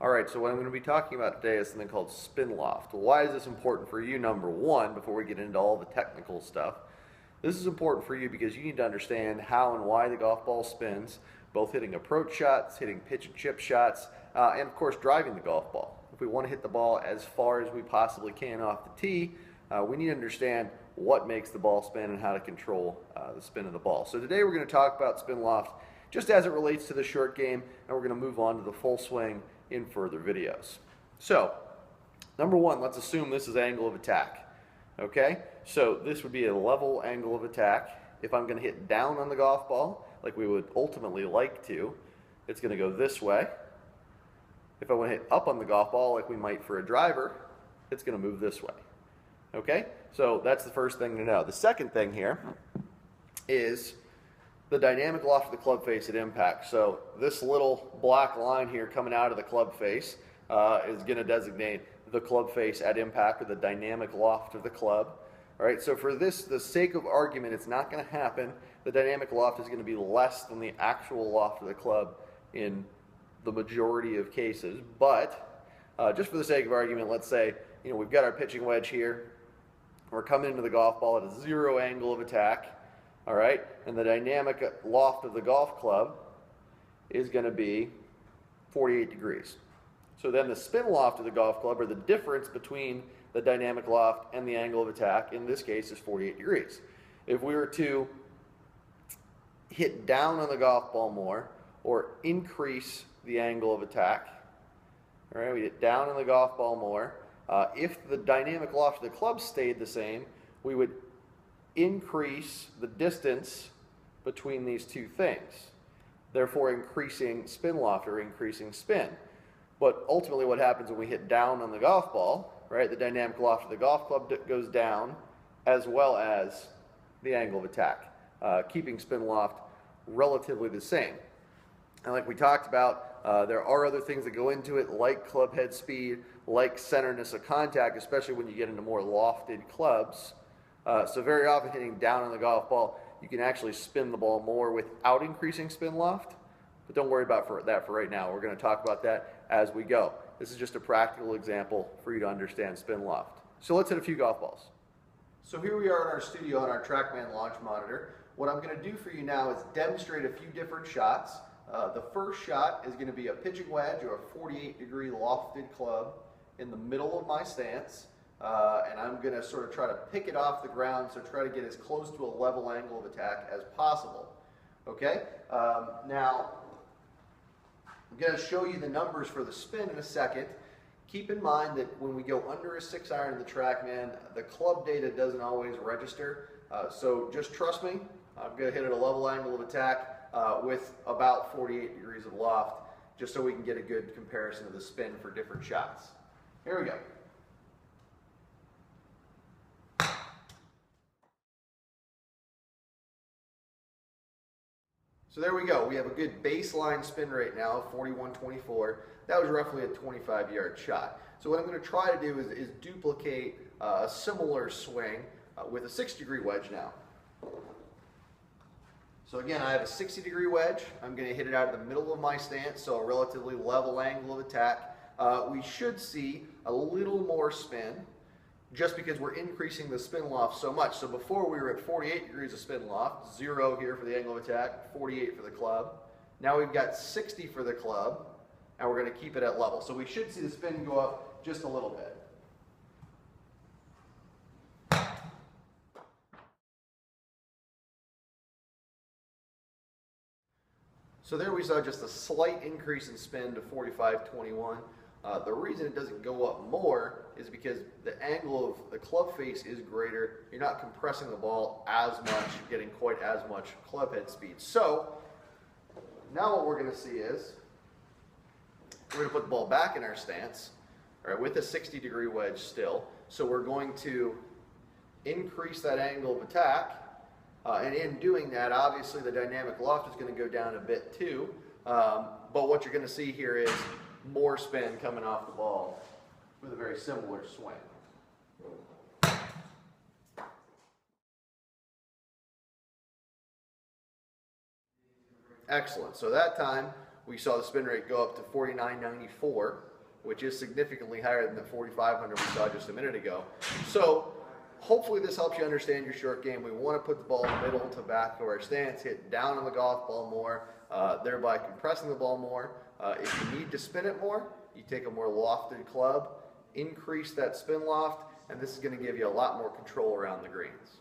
Alright, so what I'm going to be talking about today is something called spin loft. Why is this important for you, number one, before we get into all the technical stuff? This is important for you because you need to understand how and why the golf ball spins, both hitting approach shots, hitting pitch and chip shots, and of course driving the golf ball. If we want to hit the ball as far as we possibly can off the tee, we need to understand what makes the ball spin and how to control the spin of the ball. So today we're going to talk about spin loft just as it relates to the short game, and we're going to move on to the full swing in further videos. So, number one, let's assume this is angle of attack. Okay, so this would be a level angle of attack. If I'm going to hit down on the golf ball, like we would ultimately like to, it's going to go this way. If I want to hit up on the golf ball, like we might for a driver, it's going to move this way. Okay, so that's the first thing to know. The second thing here is the dynamic loft of the club face at impact. So this little black line here coming out of the club face is going to designate the club face at impact, or the dynamic loft of the club. All right, so for the sake of argument, it's not going to happen. The dynamic loft is going to be less than the actual loft of the club in the majority of cases. But just for the sake of argument, let's say we've got our pitching wedge here. We're coming into the golf ball at a zero angle of attack. All right, and the dynamic loft of the golf club is going to be 48 degrees. So then the spin loft of the golf club, or the difference between the dynamic loft and the angle of attack, in this case is 48 degrees. If we were to hit down on the golf ball more, or increase the angle of attack, all right, we hit down on the golf ball more, if the dynamic loft of the club stayed the same, we would increase the distance between these two things, therefore increasing spin loft or increasing spin. But ultimately what happens when we hit down on the golf ball, right, the dynamic loft of the golf club goes down, as well as the angle of attack, keeping spin loft relatively the same. And like we talked about, there are other things that go into it, like club head speed, like centerness of contact, especially when you get into more lofted clubs. So very often hitting down on the golf ball, you can actually spin the ball more without increasing spin loft. But don't worry about that for right now. We're going to talk about that as we go. This is just a practical example for you to understand spin loft. So let's hit a few golf balls. So here we are in our studio on our TrackMan launch monitor. What I'm going to do for you now is demonstrate a few different shots. The first shot is going to be a pitching wedge or a 48-degree lofted club in the middle of my stance. And I'm going to sort of try to pick it off the ground, so try to get as close to a level angle of attack as possible. Okay? Now, I'm going to show you the numbers for the spin in a second. Keep in mind that when we go under a 6-iron in the TrackMan, the club data doesn't always register. So just trust me, I'm going to hit at a level angle of attack with about 48 degrees of loft, just so we can get a good comparison of the spin for different shots. Here we go. So there we go. We have a good baseline spin rate now of 41.24. That was roughly a 25-yard shot. So what I'm going to try to do is duplicate a similar swing with a 60-degree wedge now. So again, I have a 60-degree wedge. I'm going to hit it out of the middle of my stance, so a relatively level angle of attack. We should see a little more spin, just because we're increasing the spin loft so much. So before we were at 48 degrees of spin loft, 0 here for the angle of attack, 48 for the club. Now we've got 60 for the club, and we're going to keep it at level. So we should see the spin go up just a little bit. So there we saw just a slight increase in spin to 45.21. The reason it doesn't go up more is because the angle of the club face is greater. You're not compressing the ball as much, getting quite as much club head speed. So now what we're going to see is we're going to put the ball back in our stance, all right, with a 60-degree wedge still. So we're going to increase that angle of attack. And in doing that, obviously the dynamic loft is going to go down a bit too. But what you're going to see here is more spin coming off the ball with a very similar swing. Excellent. So that time we saw the spin rate go up to 49.94, which is significantly higher than the 4,500 we saw just a minute ago. So hopefully this helps you understand your short game. We want to put the ball in the middle to back to our stance, hit down on the golf ball more, thereby compressing the ball more. If you need to spin it more, you take a more lofted club, increase that spin loft, and this is going to give you a lot more control around the greens.